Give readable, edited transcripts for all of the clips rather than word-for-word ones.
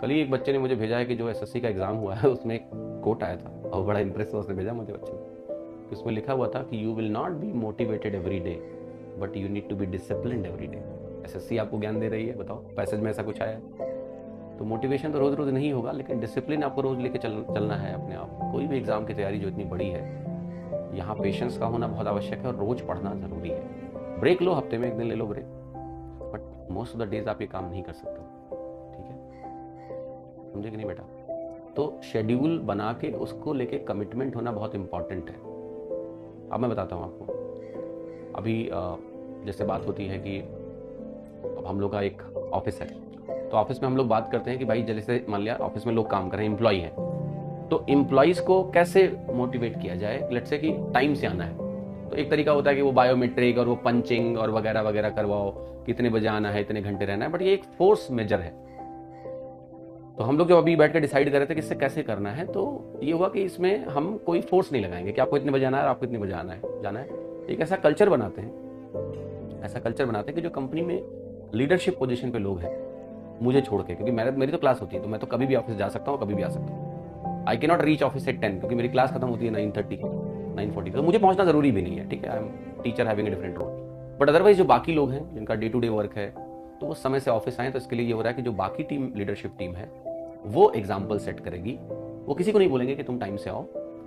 कल ही एक बच्चे ने मुझे भेजा है कि जो एसएससी का एग्ज़ाम हुआ है उसमें एक कोट आया था और बड़ा इंप्रेस उसने भेजा मुझे बच्चे ने। उसमें लिखा हुआ था कि you will not be motivated every day but you need to be disciplined every day. SSC आपको ज्ञान दे रही है, बताओ पैसेज में ऐसा कुछ आया है? तो मोटिवेशन तो रोज़ रोज़ नहीं होगा, लेकिन डिसिप्लिन आपको रोज़ लेके चलना है अपने आप। कोई भी एग्ज़ाम की तैयारी जो इतनी बड़ी है, यहाँ पेशेंस का होना बहुत आवश्यक है और रोज़ पढ़ना ज़रूरी है। ब्रेक लो, हफ्ते में एक दिन ले लो break, but most of the days आप ये काम नहीं कर सकते, ठीक है? समझे कि नहीं बेटा? तो शेड्यूल बना के उसको लेके कमिटमेंट होना बहुत इंपॉर्टेंट है। अब मैं बताता हूँ आपको। अभी जैसे बात होती है कि अब हम लोग का एक ऑफिस है, तो ऑफिस में हम लोग बात करते हैं कि भाई जैसे मान लिया ऑफिस में लोग काम कर रहे हैं, एम्प्लॉई हैं, तो एम्प्लॉइज को कैसे मोटिवेट किया जाए? लेट्स से कि टाइम से आना है, तो एक तरीका होता है कि वो बायोमेट्रिक और वो पंचिंग और वगैरह वगैरह करवाओ, कितने बजे आना है, इतने घंटे रहना है, बट ये एक फोर्स मेजर है। तो हम लोग जब अभी बैठ कर डिसाइड कर रहे थे कि इससे कैसे करना है, तो ये हुआ कि इसमें हम कोई फोर्स नहीं लगाएंगे कि आपको इतने बजे आना है, आपको इतने बजे जाना है। एक ऐसा कल्चर बनाते हैं कि जो कंपनी में लीडरशिप पोजीशन पे लोग हैं, मुझे छोड़ के, क्योंकि मेरी तो क्लास होती है, तो मैं तो कभी भी ऑफिस जा सकता हूँ, कभी भी आ सकता हूँ। I can not reach office at 10 क्योंकि मेरी क्लास खत्म होती है 9:30 9:40, तो मुझे पहुंचना जरूरी भी नहीं है, ठीक है? I am teacher having a different role. But otherwise जो बाकी लोग हैं जिनका डे टू डे वर्क है, तो वो समय से ऑफिस आए, तो इसके लिए ये हो रहा है कि जो बाकी टीम लीडरशिप टीम है वो एग्जाम्पल सेट करेगी। वो किसी को नहीं बोलेंगे कि तुम टाइम से आओ,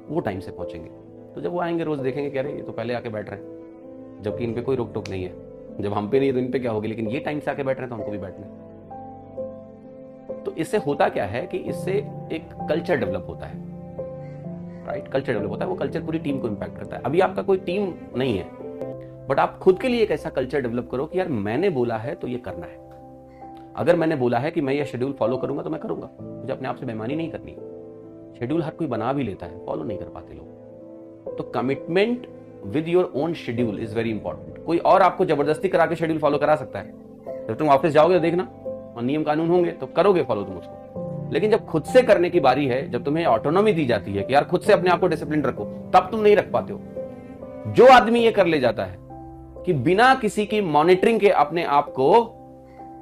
वो टाइम से पहुंचेंगे। तो जब वो आएंगे रोज देखेंगे कह रहे ये तो पहले आके बैठ रहे हैं, जबकि इन पे कोई रोक टोक नहीं है। जब हम पे नहीं है तो इन पे क्या होगी, लेकिन ये टाइम से आके बैठ रहे हैं तो हमको भी बैठना है। तो इससे होता क्या है कि इससे एक कल्चर डेवलप होता है, राइट? कल्चर डेवलप होता है, वो कल्चर पूरी टीम को इंपैक्ट करता है। अभी आपका कोई टीम नहीं है, बट आप खुद के लिए एक ऐसा कल्चर डेवलप करो कि यार मैंने बोला है तो ये करना है। अगर मैंने बोला है कि मैं ये शेड्यूल फॉलो करूंगा तो मैं करूंगा, मुझे अपने आप से बेईमानी नहीं करनी। शेड्यूल हर कोई बना भी लेता है, फॉलो नहीं कर पाते लोग। तो commitment with your own schedule is very important. कोई और आपको जबरदस्ती करा के शेड्यूल फॉलो करा सकता है। जब तुम ऑफिस जाओगे तो देखना, और नियम कानून होंगे तो करोगे फॉलो तुम उसको। लेकिन जब खुद से करने की बारी है, जब तुम्हें ऑटोनॉमी दी जाती है कि यार खुद से अपने आप को डिसिप्लिन रखो, तब तुम नहीं रख पाते हो। जो आदमी ये कर ले जाता है कि बिना किसी की मॉनिटरिंग के अपने आप को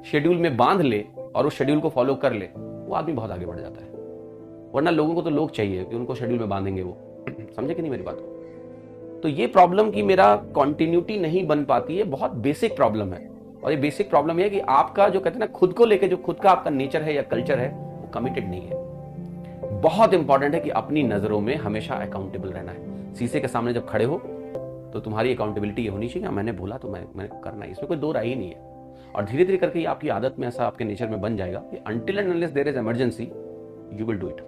शेड्यूल में बांध ले और उस शेड्यूल को फॉलो कर ले, वो आदमी बहुत आगे बढ़ जाता है। वरना लोगों को तो लोग चाहिए कि उनको शेड्यूल में बांधेंगे वो। समझे कि नहीं मेरी बात को? तो ये प्रॉब्लम की मेरा कॉन्टिन्यूटी नहीं बन पाती है, बहुत बेसिक प्रॉब्लम है। और ये बेसिक प्रॉब्लम है कि आपका जो कहते हैं ना खुद को लेके, जो खुद का आपका नेचर है या कल्चर है, वो कमिटेड नहीं है। बहुत इंपॉर्टेंट है कि अपनी नजरों में हमेशा अकाउंटेबल रहना है। शीशे के सामने जब खड़े हो तो तुम्हारी अकाउंटेबिलिटी ये होनी चाहिए, मैंने बोला तो मैं करना है, इसमें कोई दो राय ही नहीं है। और धीरे धीरे करके आपकी आदत में ऐसा आपके नेचर में बन जाएगा कि until and unless there is emergency you will do it.